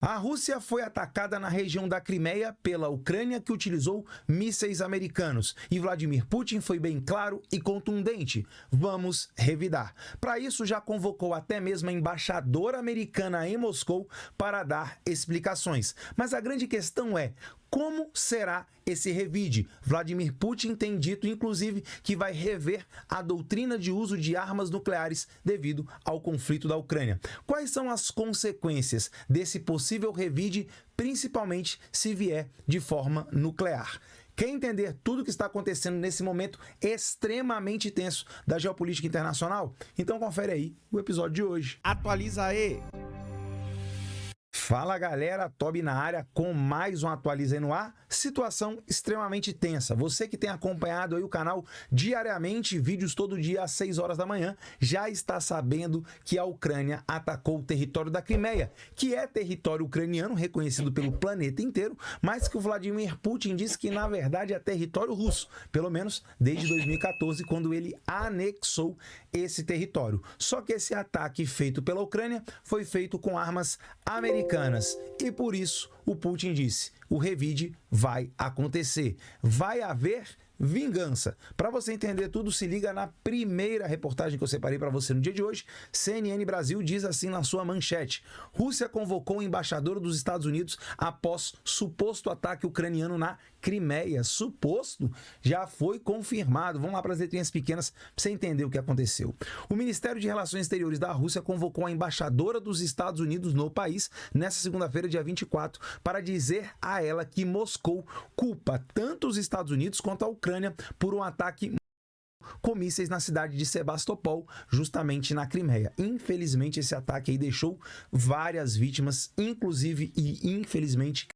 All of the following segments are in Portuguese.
A Rússia foi atacada na região da Crimeia pela Ucrânia, que utilizou mísseis americanos. E Vladimir Putin foi bem claro e contundente. Vamos revidar. Para isso, já convocou até mesmo a embaixadora americana em Moscou para dar explicações. Mas a grande questão é: como será esse revide? Vladimir Putin tem dito, inclusive, que vai rever a doutrina de uso de armas nucleares devido ao conflito da Ucrânia. Quais são as consequências desse possível revide, principalmente se vier de forma nuclear? Quer entender tudo o que está acontecendo nesse momento extremamente tenso da geopolítica internacional? Então confere aí o episódio de hoje. Atualiza aí! Fala galera, Tobi na área com mais um Atualiza aí no ar. Situação extremamente tensa. Você que tem acompanhado aí o canal diariamente, vídeos todo dia às 6 horas da manhã, já está sabendo que a Ucrânia atacou o território da Crimeia, que é território ucraniano reconhecido pelo planeta inteiro, mas que o Vladimir Putin disse que na verdade é território russo, pelo menos desde 2014, quando ele anexou esse território. Só que esse ataque feito pela Ucrânia foi feito com armas americanas. E por isso o Putin disse: o revide vai acontecer, vai haver vingança. Para você entender tudo, se liga na primeira reportagem que eu separei para você no dia de hoje. CNN Brasil diz assim na sua manchete: Rússia convocou o embaixador dos Estados Unidos após suposto ataque ucraniano na Crimeia. Suposto? Já foi confirmado. Vamos lá para as letrinhas pequenas para você entender o que aconteceu. O Ministério de Relações Exteriores da Rússia convocou a embaixadora dos Estados Unidos no país nesta segunda-feira, dia 24, para dizer a ela que Moscou culpa tanto os Estados Unidos quanto a Ucrânia por um ataque com mísseis na cidade de Sebastopol, justamente na Crimeia. Infelizmente, esse ataque aí deixou várias vítimas, inclusive e infelizmente.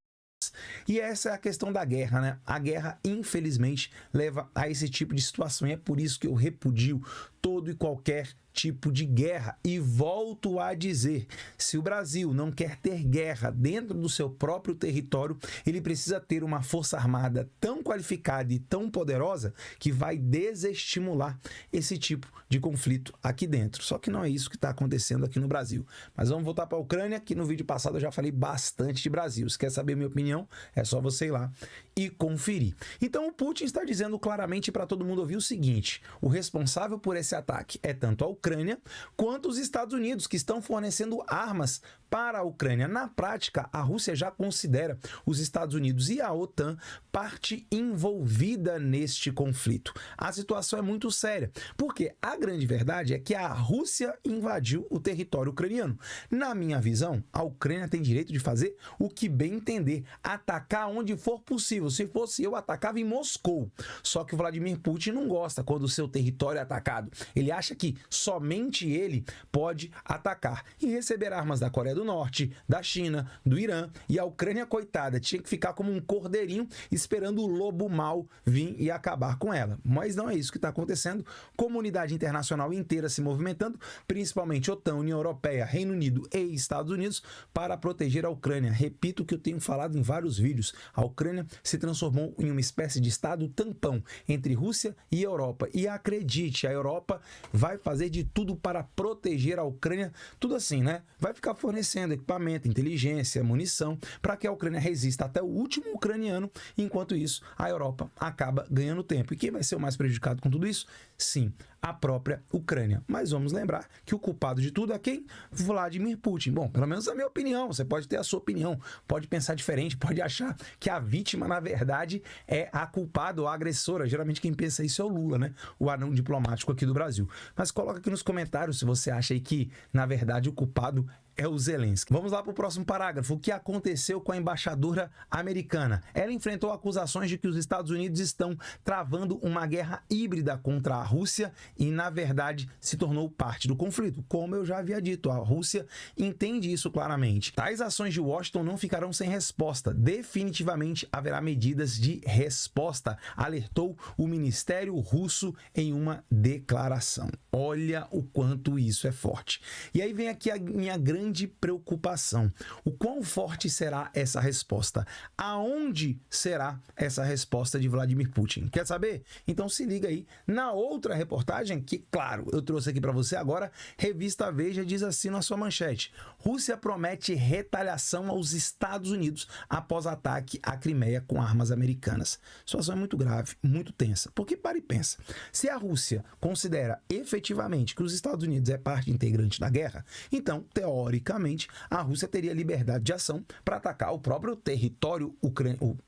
E essa é a questão da guerra, né? A guerra, infelizmente, leva a esse tipo de situação. E é por isso que eu repudio todo e qualquer tipo de guerra. E volto a dizer, se o Brasil não quer ter guerra dentro do seu próprio território, ele precisa ter uma força armada tão qualificada e tão poderosa que vai desestimular esse tipo de conflito aqui dentro. Só que não é isso que está acontecendo aqui no Brasil. Mas vamos voltar para a Ucrânia, que no vídeo passado eu já falei bastante de Brasil. Se quer saber minha opinião, é só você ir lá e conferir. Então o Putin está dizendo claramente para todo mundo ouvir o seguinte: o responsável por esse ataque é tanto a Ucrânia quanto os Estados Unidos, que estão fornecendo armas para a Ucrânia. Na prática, a Rússia já considera os Estados Unidos e a OTAN parte envolvida neste conflito. A situação é muito séria, porque a grande verdade é que a Rússia invadiu o território ucraniano. Na minha visão, a Ucrânia tem direito de fazer o que bem entender, atacar onde for possível. Se fosse eu, atacava em Moscou. Só que o Vladimir Putin não gosta quando o seu território é atacado. Ele acha que somente ele pode atacar e receber armas da Coreia do Norte, da China, do Irã, e a Ucrânia, coitada, tinha que ficar como um cordeirinho esperando o lobo mau vir e acabar com ela. Mas não é isso que está acontecendo. Comunidade internacional inteira se movimentando, principalmente OTAN, União Europeia, Reino Unido e Estados Unidos, para proteger a Ucrânia. Repito o que eu tenho falado em vários vídeos. A Ucrânia se transformou em uma espécie de estado tampão entre Rússia e Europa. E acredite, a Europa vai fazer de tudo para proteger a Ucrânia, tudo assim, né? Vai ficar fornecendo equipamento, inteligência, munição, para que a Ucrânia resista até o último ucraniano. Enquanto isso, a Europa acaba ganhando tempo. E quem vai ser o mais prejudicado com tudo isso? Sim, a própria Ucrânia. Mas vamos lembrar que o culpado de tudo é quem? Vladimir Putin. Bom, pelo menos a minha opinião. Você pode ter a sua opinião, pode pensar diferente, pode achar que a vítima, na verdade, é a culpada ou a agressora. Geralmente quem pensa isso é o Lula, né? O anão diplomático aqui do Brasil. Mas coloca aqui nos comentários se você acha aí que, na verdade, o culpado é o Zelensky. Vamos lá para o próximo parágrafo. O que aconteceu com a embaixadora americana? Ela enfrentou acusações de que os Estados Unidos estão travando uma guerra híbrida contra a Rússia e, na verdade, se tornou parte do conflito. Como eu já havia dito, a Rússia entende isso claramente. Tais ações de Washington não ficarão sem resposta. Definitivamente haverá medidas de resposta, alertou o Ministério Russo em uma declaração. Olha o quanto isso é forte. E aí vem aqui a minha grande grande preocupação. O quão forte será essa resposta? Aonde será essa resposta de Vladimir Putin? Quer saber? Então se liga aí na outra reportagem que, claro, eu trouxe aqui para você agora. Revista Veja diz assim na sua manchete: Rússia promete retaliação aos Estados Unidos após ataque à Crimeia com armas americanas. A situação é muito grave, muito tensa. Porque para e pensa, se a Rússia considera efetivamente que os Estados Unidos é parte integrante da guerra, então, teoricamente, a Rússia teria liberdade de ação para atacar o próprio território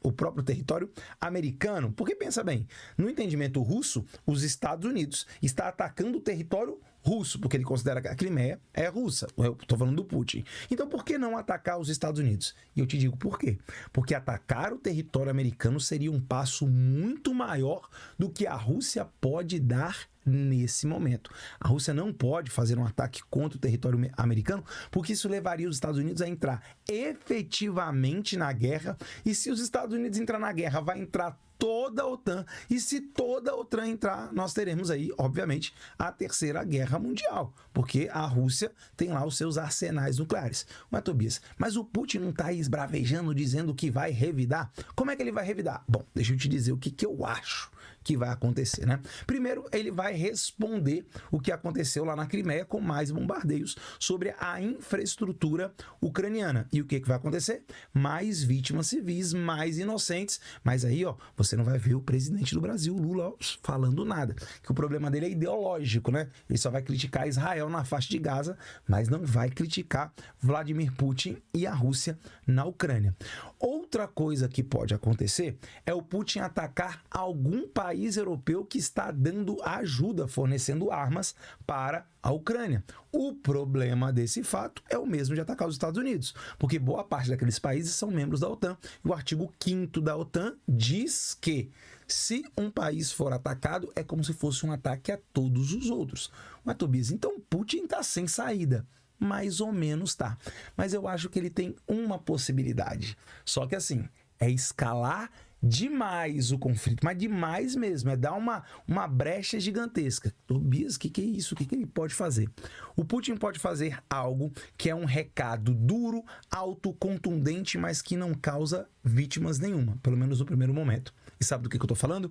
o próprio território americano. Porque pensa bem, no entendimento russo, os Estados Unidos está atacando o território russo, porque ele considera que a Crimeia é russa. Eu estou falando do Putin. Então, por que não atacar os Estados Unidos? E eu te digo por quê. Porque atacar o território americano seria um passo muito maior do que a Rússia pode dar nesse momento. A Rússia não pode fazer um ataque contra o território americano, porque isso levaria os Estados Unidos a entrar efetivamente na guerra, e se os Estados Unidos entrar na guerra, vai entrar toda a OTAN, e se toda a OTAN entrar, nós teremos aí, obviamente, a Terceira Guerra Mundial, porque a Rússia tem lá os seus arsenais nucleares. Ué, Tobias, mas o Putin não está aí esbravejando, dizendo que vai revidar? Como é que ele vai revidar? Bom, deixa eu te dizer o que eu acho que vai acontecer, né? Primeiro, ele vai responder o que aconteceu lá na Crimeia com mais bombardeios sobre a infraestrutura ucraniana. E o que vai acontecer? Mais vítimas civis, mais inocentes. Mas aí, ó, você não vai ver o presidente do Brasil, Lula, falando nada. Que o problema dele é ideológico, né? Ele só vai criticar Israel na faixa de Gaza, mas não vai criticar Vladimir Putin e a Rússia na Ucrânia. Outra coisa que pode acontecer é o Putin atacar algum país europeu que está dando ajuda, fornecendo armas para a Ucrânia. O problema desse fato é o mesmo de atacar os Estados Unidos, porque boa parte daqueles países são membros da OTAN, e o artigo 5º da OTAN diz que se um país for atacado, é como se fosse um ataque a todos os outros. Mas, Tobias, então Putin está sem saída. Mais ou menos tá. Mas eu acho que ele tem uma possibilidade. Só que assim, é escalar demais o conflito, mas demais mesmo, é dar uma brecha gigantesca. Tobias, o que é isso? O que ele pode fazer? O Putin pode fazer algo que é um recado duro, alto, contundente, mas que não causa vítimas nenhuma, pelo menos no primeiro momento. E sabe do que eu estou falando?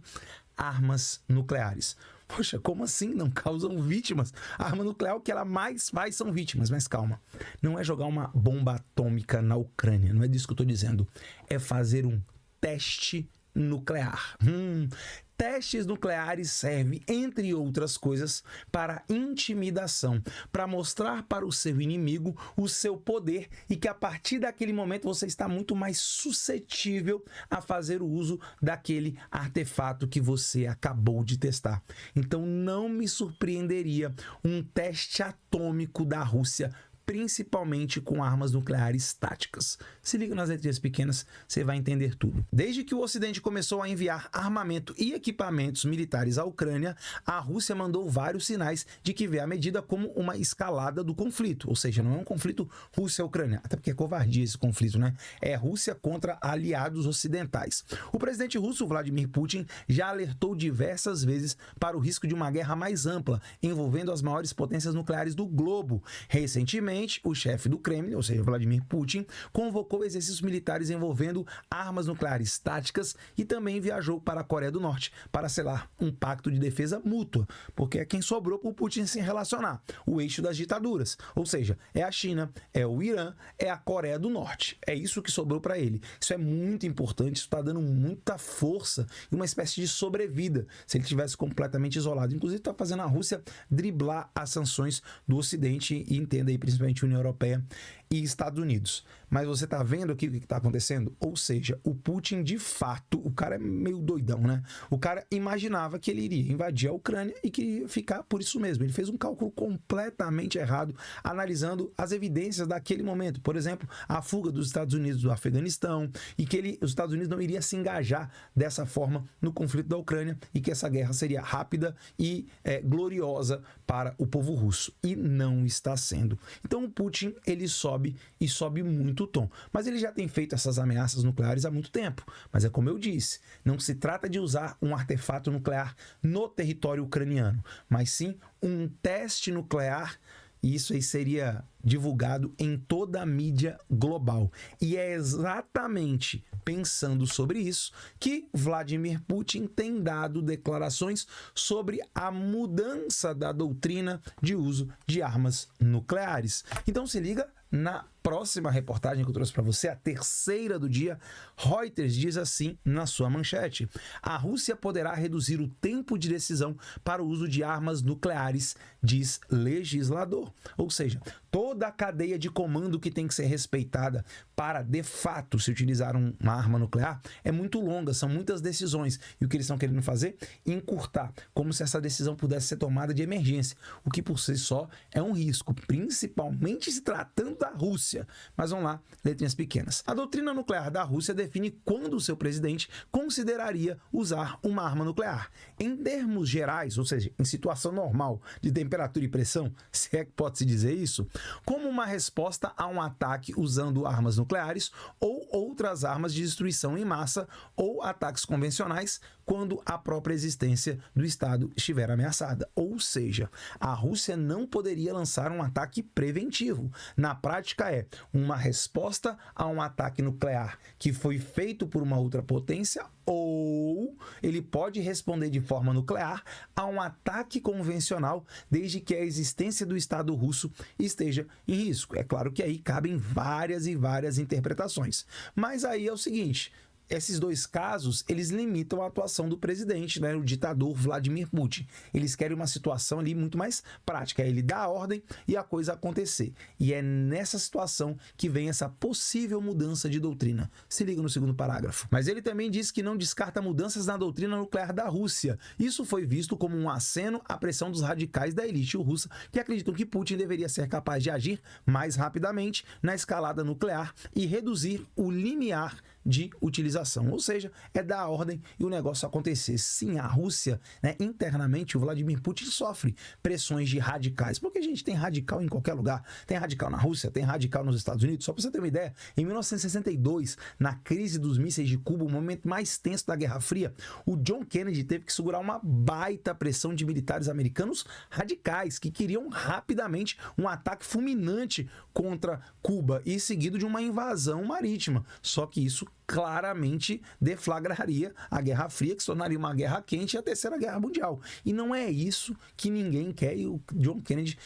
Armas nucleares. Poxa, como assim não causam vítimas? A arma nuclear, o que ela mais faz são vítimas. Mas calma, não é jogar uma bomba atômica na Ucrânia, não é disso que eu estou dizendo. É fazer um teste nuclear. Testes nucleares servem, entre outras coisas, para intimidação, para mostrar para o seu inimigo o seu poder e que a partir daquele momento você está muito mais suscetível a fazer o uso daquele artefato que você acabou de testar. Então não me surpreenderia um teste atômico da Rússia, principalmente com armas nucleares táticas. Se liga nas letrinhas pequenas, você vai entender tudo. Desde que o Ocidente começou a enviar armamento e equipamentos militares à Ucrânia, a Rússia mandou vários sinais de que vê a medida como uma escalada do conflito, ou seja, não é um conflito Rússia-Ucrânia, até porque é covardia esse conflito, né? É Rússia contra aliados ocidentais. O presidente russo, Vladimir Putin, já alertou diversas vezes para o risco de uma guerra mais ampla, envolvendo as maiores potências nucleares do globo. Recentemente, o chefe do Kremlin, ou seja, Vladimir Putin, convocou exercícios militares envolvendo armas nucleares táticas e também viajou para a Coreia do Norte para selar um pacto de defesa mútua, porque é quem sobrou para o Putin se relacionar, o eixo das ditaduras, ou seja, é a China, é o Irã, é a Coreia do Norte, é isso que sobrou para ele. Isso é muito importante, isso está dando muita força e uma espécie de sobrevida se ele tivesse completamente isolado. Inclusive está fazendo a Rússia driblar as sanções do Ocidente e entenda aí principalmente União Europeia e Estados Unidos. Mas você está vendo aqui o que está acontecendo? Ou seja, o Putin, de fato, o cara é meio doidão, né? O cara imaginava que ele iria invadir a Ucrânia e queria ficar por isso mesmo. Ele fez um cálculo completamente errado, analisando as evidências daquele momento. Por exemplo, a fuga dos Estados Unidos do Afeganistão e que os Estados Unidos não iria se engajar dessa forma no conflito da Ucrânia e que essa guerra seria rápida e gloriosa para o povo russo. E não está sendo. Então o Putin, ele sobe e sobe muito o tom. Mas ele já tem feito essas ameaças nucleares há muito tempo. Mas é como eu disse, não se trata de usar um artefato nuclear no território ucraniano, mas sim um teste nuclear e isso aí seria divulgado em toda a mídia global. E é exatamente pensando sobre isso que Vladimir Putin tem dado declarações sobre a mudança da doutrina de uso de armas nucleares. Então se liga na próxima reportagem que eu trouxe para você, a terceira do dia. Reuters diz assim na sua manchete: a Rússia poderá reduzir o tempo de decisão para o uso de armas nucleares, diz legislador. Ou seja, toda a cadeia de comando que tem que ser respeitada para, de fato, se utilizar uma arma nuclear é muito longa, são muitas decisões. E o que eles estão querendo fazer? Encurtar, como se essa decisão pudesse ser tomada de emergência, o que por si só é um risco, principalmente se tratando da Rússia. Mas vamos lá, letrinhas pequenas. A doutrina nuclear da Rússia define quando o seu presidente consideraria usar uma arma nuclear. Em termos gerais, ou seja, em situação normal de temperatura e pressão, se é que pode-se dizer isso, como uma resposta a um ataque usando armas nucleares ou outras armas de destruição em massa ou ataques convencionais quando a própria existência do Estado estiver ameaçada. Ou seja, a Rússia não poderia lançar um ataque preventivo. Na prática é uma resposta a um ataque nuclear que foi feito por uma outra potência, ou ele pode responder de forma nuclear a um ataque convencional, desde que a existência do Estado russo esteja em risco. É claro que aí cabem várias e várias interpretações. Mas aí é o seguinte: esses dois casos, eles limitam a atuação do presidente, né, o ditador Vladimir Putin. Eles querem uma situação ali muito mais prática, ele dá a ordem e a coisa acontecer. E é nessa situação que vem essa possível mudança de doutrina. Se liga no segundo parágrafo. Mas ele também diz que não descarta mudanças na doutrina nuclear da Rússia. Isso foi visto como um aceno à pressão dos radicais da elite russa, que acreditam que Putin deveria ser capaz de agir mais rapidamente na escalada nuclear e reduzir o limiar de utilização, ou seja, é dar a ordem e o negócio acontecer. Sim, a Rússia, né, internamente, o Vladimir Putin sofre pressões de radicais, porque a gente tem radical em qualquer lugar, tem radical na Rússia, tem radical nos Estados Unidos. Só para você ter uma ideia, em 1962, na crise dos mísseis de Cuba, o momento mais tenso da Guerra Fria, o John Kennedy teve que segurar uma baita pressão de militares americanos radicais, que queriam rapidamente um ataque fulminante contra Cuba, e seguido de uma invasão marítima. Só que isso claramente deflagraria a Guerra Fria, que se tornaria uma guerra quente, e a Terceira Guerra Mundial. E não é isso que ninguém quer, e o John Kennedy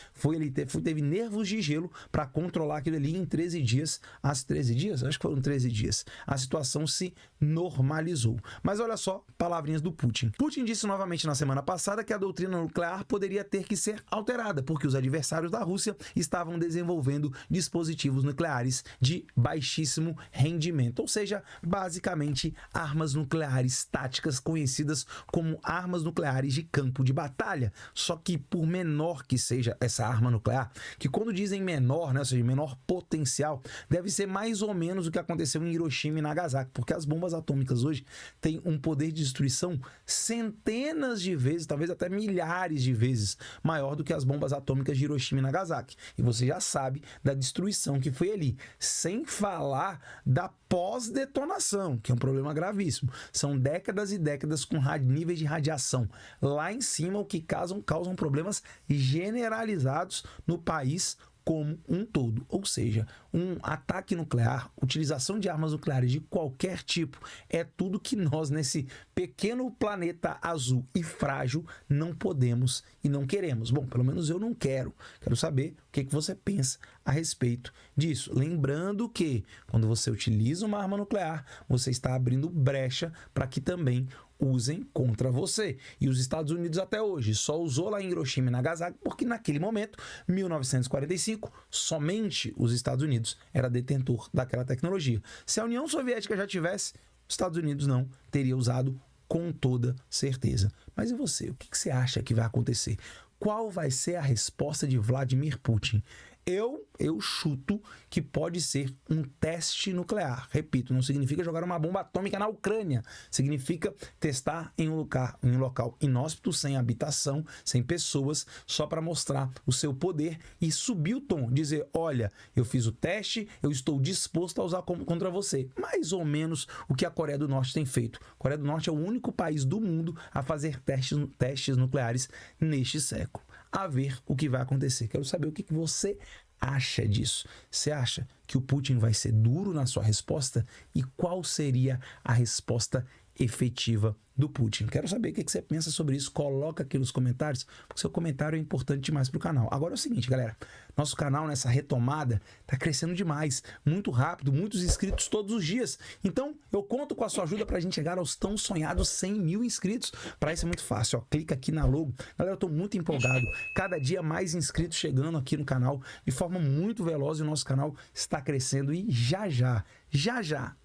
teve nervos de gelo para controlar aquilo ali em 13 dias. As 13 dias? Acho que foram 13 dias. A situação se normalizou. Mas olha só, palavrinhas do Putin. Putin disse novamente na semana passada que a doutrina nuclear poderia ter que ser alterada, porque os adversários da Rússia estavam desenvolvendo dispositivos nucleares de baixíssimo rendimento, ou seja, basicamente armas nucleares táticas conhecidas como armas nucleares de campo de batalha. Só que por menor que seja essa arma nuclear, que quando dizem menor, né, ou seja, menor potencial, deve ser mais ou menos o que aconteceu em Hiroshima e Nagasaki, porque as bombas atômicas hoje têm um poder de destruição centenas de vezes, talvez até milhares de vezes maior do que as bombas atômicas de Hiroshima e Nagasaki. E você já sabe da destruição que foi ali, sem falar da pós-detonação, que é um problema gravíssimo. São décadas e décadas com níveis de radiação lá em cima, o que causam problemas generalizados no país como um todo. Ou seja, um ataque nuclear, utilização de armas nucleares de qualquer tipo, é tudo que nós, nesse pequeno planeta azul e frágil, não podemos e não queremos. Bom, pelo menos eu não quero. Quero saber o que você pensa a respeito disso. Lembrando que, quando você utiliza uma arma nuclear, você está abrindo brecha para que também usem contra você. E os Estados Unidos até hoje só usou lá em Hiroshima e Nagasaki porque naquele momento, 1945, somente os Estados Unidos era detentor daquela tecnologia. Se a União Soviética já tivesse, os Estados Unidos não teria usado com toda certeza. Mas e você? O que você acha que vai acontecer? Qual vai ser a resposta de Vladimir Putin? Eu chuto que pode ser um teste nuclear. Repito, não significa jogar uma bomba atômica na Ucrânia. Significa testar em um local inóspito, sem habitação, sem pessoas, só para mostrar o seu poder e subir o tom. Dizer, olha, eu fiz o teste, eu estou disposto a usar contra você. Mais ou menos o que a Coreia do Norte tem feito. A Coreia do Norte é o único país do mundo a fazer testes nucleares neste século. a ver o que vai acontecer. Quero saber o que você acha disso. Você acha que o Putin vai ser duro na sua resposta? E qual seria a resposta efetiva do Putin? Quero saber o que você pensa sobre isso. Coloca aqui nos comentários, porque seu comentário é importante demais para o canal. Agora é o seguinte, galera, nosso canal nessa retomada está crescendo demais, muito rápido, muitos inscritos todos os dias. Então eu conto com a sua ajuda para a gente chegar aos tão sonhados 100 mil inscritos. Para isso é muito fácil, ó, clica aqui na logo. Galera, eu estou muito empolgado, cada dia mais inscritos chegando aqui no canal de forma muito veloz, e o nosso canal está crescendo e já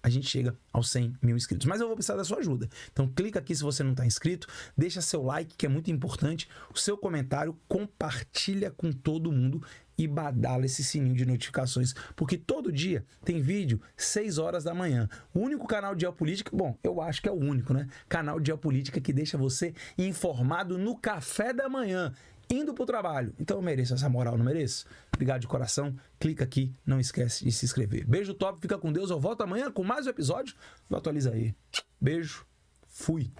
a gente chega aos 100 mil inscritos. Mas eu vou precisar da sua ajuda. Então clica aqui se você não está inscrito, deixa seu like, que é muito importante, o seu comentário, compartilha com todo mundo e badala esse sininho de notificações, porque todo dia tem vídeo 6 horas da manhã. O único canal de geopolítica, bom, eu acho que é o único, né? Canal de geopolítica que deixa você informado no café da manhã, indo pro trabalho. Então eu mereço essa moral, não mereço? Obrigado de coração, clica aqui, não esquece de se inscrever. Beijo top, fica com Deus, eu volto amanhã com mais um episódio, atualiza aí. Beijo, fui!